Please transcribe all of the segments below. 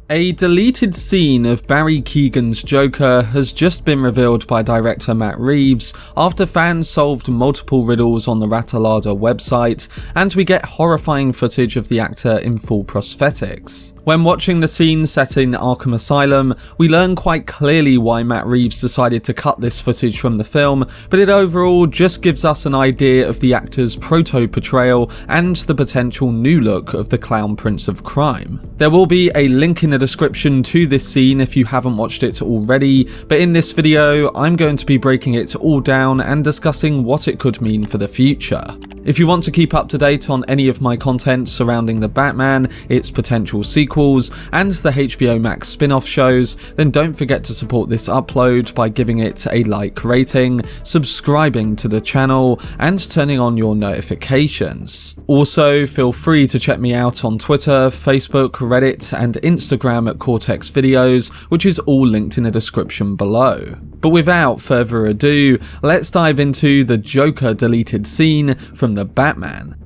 A deleted scene of Barry Keoghan's Joker has just been revealed by director Matt Reeves after fans solved multiple riddles on the Rattlada website, and we get horrifying footage of the actor in full prosthetics. When watching the scene set in Arkham Asylum, we learn quite clearly why Matt Reeves decided to cut this footage from the film, but it overall just gives us an idea of the actor's proto-portrayal and the potential new look of the Clown Prince of Crime. There will be a link in the description to this scene if you haven't watched it already, but in this video I'm going to be breaking it all down and discussing what it could mean for the future. If you want to keep up to date on any of my content surrounding the Batman, its potential sequels, and the HBO Max spin-off shows, then don't forget to support this upload by giving it a like rating, subscribing to the channel, and turning on your notifications. Also, feel free to check me out on Twitter, Facebook, Reddit, and Instagram at Cortex Videos, which is all linked in the description below. But without further ado, let's dive into the Joker deleted scene from the Batman.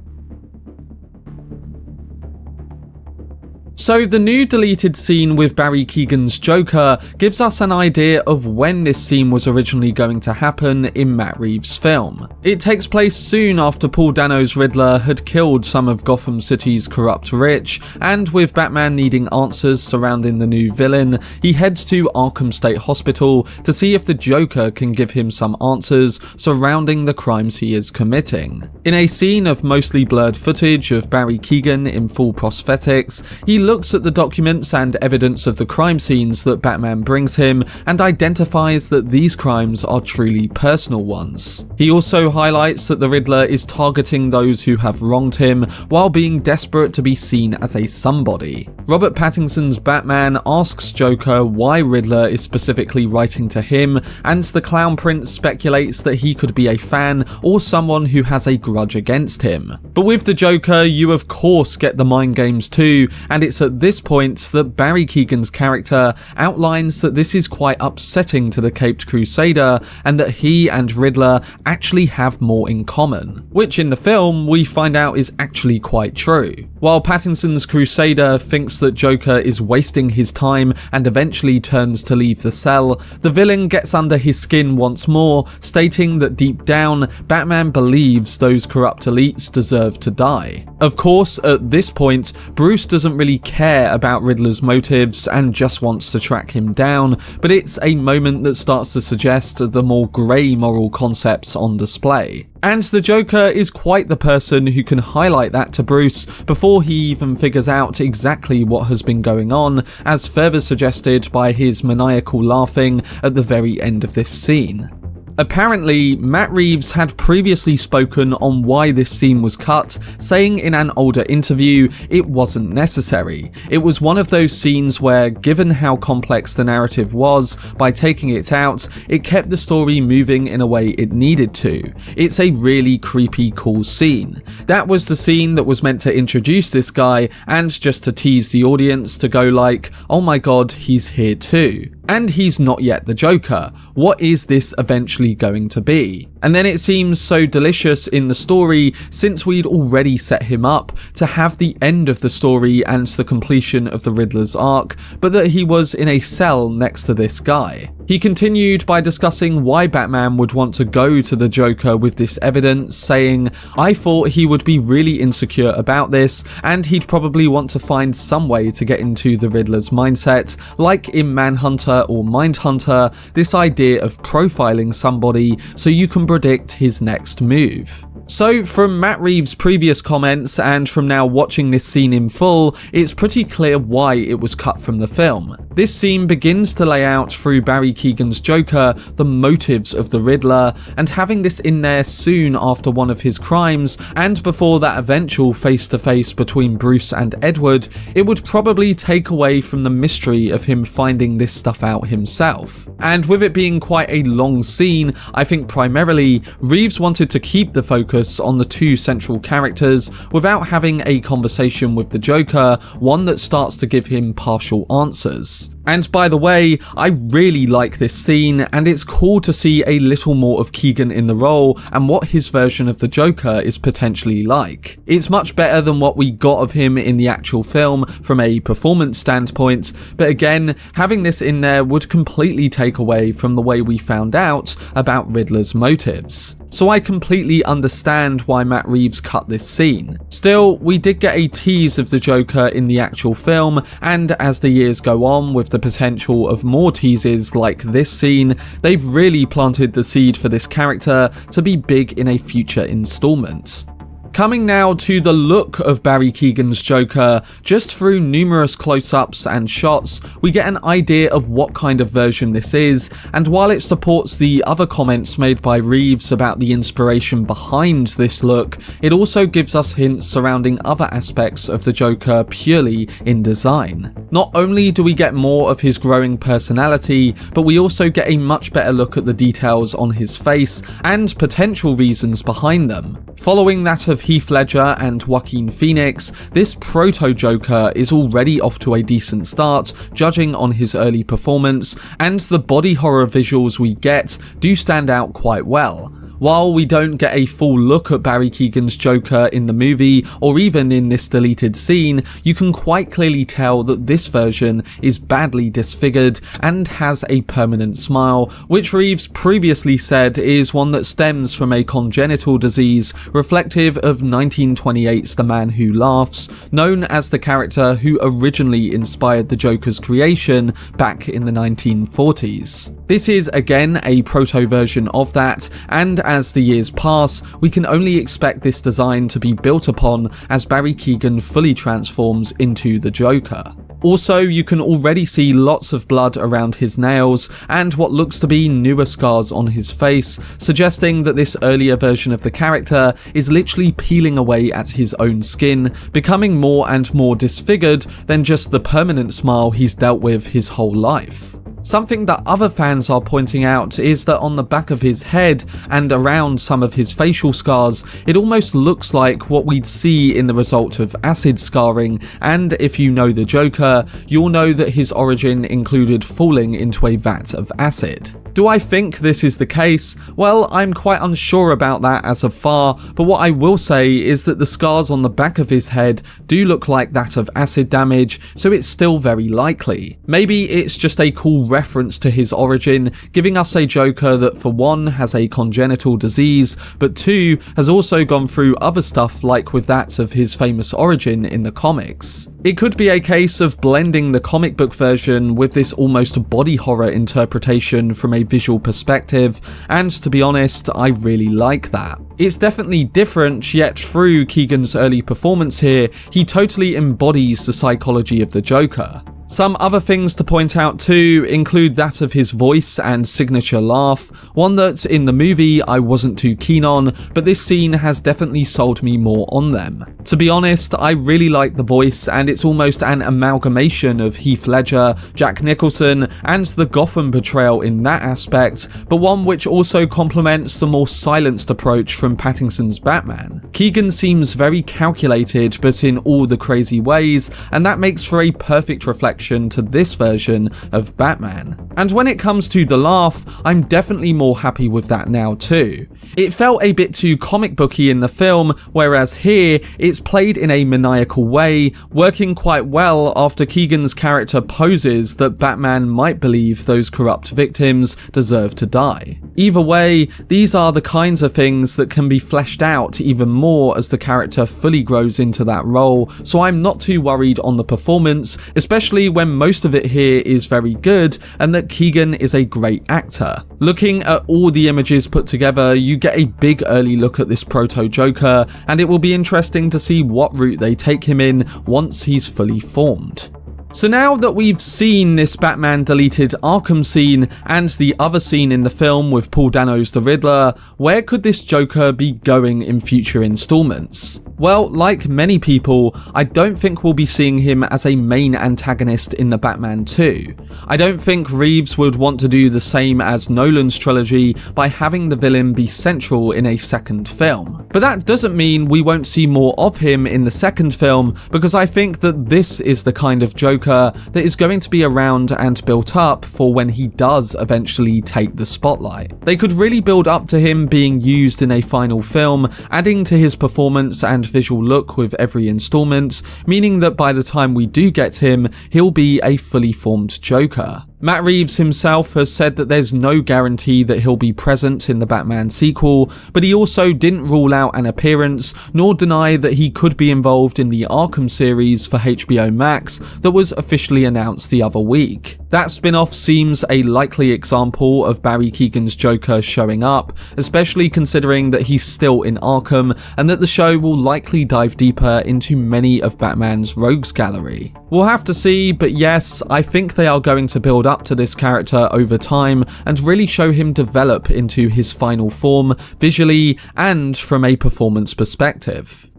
So the new deleted scene with Barry Keoghan's Joker gives us an idea of when this scene was originally going to happen in Matt Reeves' film. It takes place soon after Paul Dano's Riddler had killed some of Gotham City's corrupt rich, and with Batman needing answers surrounding the new villain, he heads to Arkham State Hospital to see if the Joker can give him some answers surrounding the crimes he is committing. In a scene of mostly blurred footage of Barry Keoghan in full prosthetics, he looks at the documents and evidence of the crime scenes that Batman brings him and identifies that these crimes are truly personal ones. He also highlights that the Riddler is targeting those who have wronged him while being desperate to be seen as a somebody. Robert Pattinson's Batman asks Joker why Riddler is specifically writing to him, and the Clown Prince speculates that he could be a fan or someone who has a grudge against him. But with the Joker, you of course get the mind games too, and it's at this point that Barry Keoghan's character outlines that this is quite upsetting to the Caped Crusader and that he and Riddler actually have more in common, which in the film we find out is actually quite true. While Pattinson's Crusader thinks that Joker is wasting his time and eventually turns to leave the cell, the villain gets under his skin once more, stating that deep down, Batman believes those corrupt elites deserve to die. Of course, at this point, Bruce doesn't really care about Riddler's motives and just wants to track him down, but it's a moment that starts to suggest the more grey moral concepts on display. And the Joker is quite the person who can highlight that to Bruce before he even figures out exactly what has been going on, as further suggested by his maniacal laughing at the very end of this scene. Apparently, Matt Reeves had previously spoken on why this scene was cut, saying in an older interview it wasn't necessary. It was one of those scenes where, given how complex the narrative was, by taking it out, it kept the story moving in a way it needed to. It's a really creepy, cool scene. That was the scene that was meant to introduce this guy and just to tease the audience to go like, oh my god, he's here too. And he's not yet the Joker. What is this eventually going to be? And then it seems so delicious in the story, since we'd already set him up to have the end of the story and the completion of the Riddler's arc, but that he was in a cell next to this guy. He continued by discussing why Batman would want to go to the Joker with this evidence, saying, I thought he would be really insecure about this, and he'd probably want to find some way to get into the Riddler's mindset, like in Manhunter or Mindhunter, this idea of profiling somebody so you can predict his next move. So from Matt Reeves' previous comments and from now watching this scene in full, it's pretty clear why it was cut from the film. This scene begins to lay out through Barry Keoghan's Joker the motives of the Riddler, and having this in there soon after one of his crimes and before that eventual face-to-face between Bruce and Edward, it would probably take away from the mystery of him finding this stuff out himself. And with it being quite a long scene, I think primarily Reeves wanted to keep the focus on the two central characters without having a conversation with the Joker, one that starts to give him partial answers. And by the way, I really like this scene, and it's cool to see a little more of Keoghan in the role and what his version of the Joker is potentially like. It's much better than what we got of him in the actual film from a performance standpoint, but again, having this in there would completely take away from the way we found out about Riddler's motives. So I completely understand why Matt Reeves cut this scene. Still, we did get a tease of the Joker in the actual film, and as the years go on with the potential of more teases like this scene, they've really planted the seed for this character to be big in a future installment. Coming now to the look of Barry Keoghan's Joker, just through numerous close-ups and shots, we get an idea of what kind of version this is, and while it supports the other comments made by Reeves about the inspiration behind this look, it also gives us hints surrounding other aspects of the Joker purely in design. Not only do we get more of his growing personality, but we also get a much better look at the details on his face and potential reasons behind them. Following that of Heath Ledger and Joaquin Phoenix, this proto-Joker is already off to a decent start, judging on his early performance, and the body horror visuals we get do stand out quite well. While we don't get a full look at Barry Keoghan's Joker in the movie, or even in this deleted scene, you can quite clearly tell that this version is badly disfigured and has a permanent smile, which Reeves previously said is one that stems from a congenital disease reflective of 1928's The Man Who Laughs, known as the character who originally inspired the Joker's creation back in the 1940s. This is again a proto version of that, and as the years pass, we can only expect this design to be built upon as Barry Keoghan fully transforms into the Joker. Also, you can already see lots of blood around his nails and what looks to be newer scars on his face, suggesting that this earlier version of the character is literally peeling away at his own skin, becoming more and more disfigured than just the permanent smile he's dealt with his whole life. Something that other fans are pointing out is that on the back of his head and around some of his facial scars, it almost looks like what we'd see in the result of acid scarring, and if you know the Joker, you'll know that his origin included falling into a vat of acid. Do I think this is the case? Well, I'm quite unsure about that as of far, but what I will say is that the scars on the back of his head do look like that of acid damage, so it's still very likely. Maybe it's just a cool reference to his origin, giving us a Joker that for one has a congenital disease, but two has also gone through other stuff like with that of his famous origin in the comics. It could be a case of blending the comic book version with this almost body horror interpretation from a visual perspective, and to be honest, I really like that. It's definitely different, yet through Keoghan's early performance here, he totally embodies the psychology of the Joker. Some other things to point out too include that of his voice and signature laugh, one that in the movie I wasn't too keen on, but this scene has definitely sold me more on them. To be honest, I really like the voice, and it's almost an amalgamation of Heath Ledger, Jack Nicholson, and the Gotham portrayal in that aspect, but one which also complements the more silenced approach from Pattinson's Batman. Keoghan seems very calculated, but in all the crazy ways, and that makes for a perfect reflection to this version of Batman. And when it comes to the laugh, I'm definitely more happy with that now too. It felt a bit too comic booky in the film, whereas here it's played in a maniacal way, working quite well after Keoghan's character poses that Batman might believe those corrupt victims deserve to die. Either way, these are the kinds of things that can be fleshed out even more as the character fully grows into that role, so I'm not too worried on the performance, especially when most of it here is very good and that Keoghan is a great actor. Looking at all the images put together, you get a big early look at this proto-Joker, and it will be interesting to see what route they take him in once he's fully formed. So now that we've seen this Batman deleted Arkham scene and the other scene in the film with Paul Dano's The Riddler, where could this Joker be going in future installments? Well, like many people, I don't think we'll be seeing him as a main antagonist in the Batman 2. I don't think Reeves would want to do the same as Nolan's trilogy by having the villain be central in a second film. But that doesn't mean we won't see more of him in the second film, because I think that this is the kind of Joker Joker that is going to be around and built up for when he does eventually take the spotlight. They could really build up to him being used in a final film, adding to his performance and visual look with every installment, meaning that by the time we do get him, he'll be a fully formed Joker. Matt Reeves himself has said that there's no guarantee that he'll be present in the Batman sequel, but he also didn't rule out an appearance, nor deny that he could be involved in the Arkham series for HBO Max that was officially announced the other week. That spin-off seems a likely example of Barry Keoghan's Joker showing up, especially considering that he's still in Arkham and that the show will likely dive deeper into many of Batman's rogues gallery. We'll have to see, but yes, I think they are going to build up to this character over time and really show him develop into his final form, visually and from a performance perspective.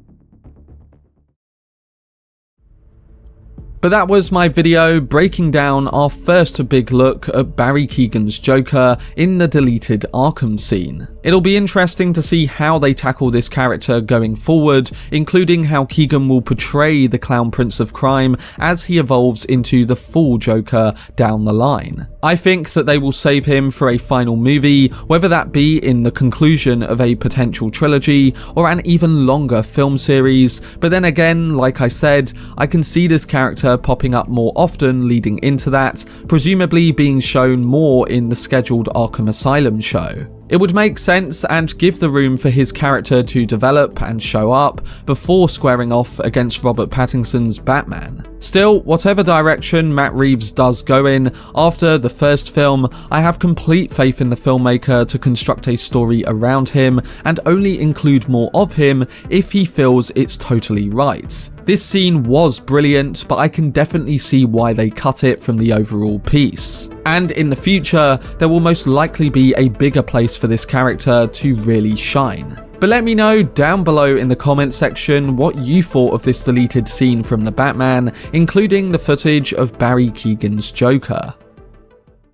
But that was my video breaking down our first big look at Barry Keoghan's Joker in the deleted Arkham scene. It'll be interesting to see how they tackle this character going forward, including how Keoghan will portray the Clown Prince of Crime as he evolves into the full Joker down the line. I think that they will save him for a final movie, whether that be in the conclusion of a potential trilogy or an even longer film series, but then again, like I said, I can see this character popping up more often leading into that, presumably being shown more in the scheduled Arkham Asylum show. It would make sense and give the room for his character to develop and show up before squaring off against Robert Pattinson's Batman. Still, whatever direction Matt Reeves does go in after the first film, I have complete faith in the filmmaker to construct a story around him and only include more of him if he feels it's totally right. This scene was brilliant, but I can definitely see why they cut it from the overall piece. And in the future, there will most likely be a bigger place for this character to really shine. But let me know down below in the comment section what you thought of this deleted scene from the Batman, including the footage of Barry Keoghan's Joker.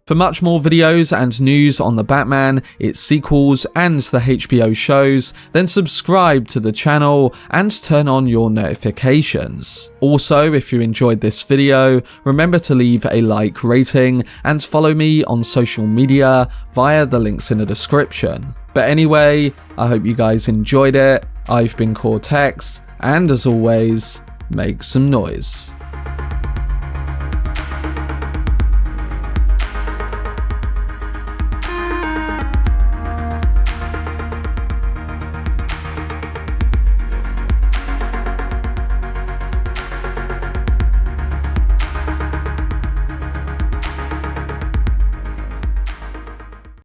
For much more videos and news on the Batman, its sequels and the HBO shows, then subscribe to the channel and turn on your notifications. Also, if you enjoyed this video, remember to leave a like rating and follow me on social media via the links in the description. But anyway, I hope you guys enjoyed it. I've been Cortex, and as always, make some noise.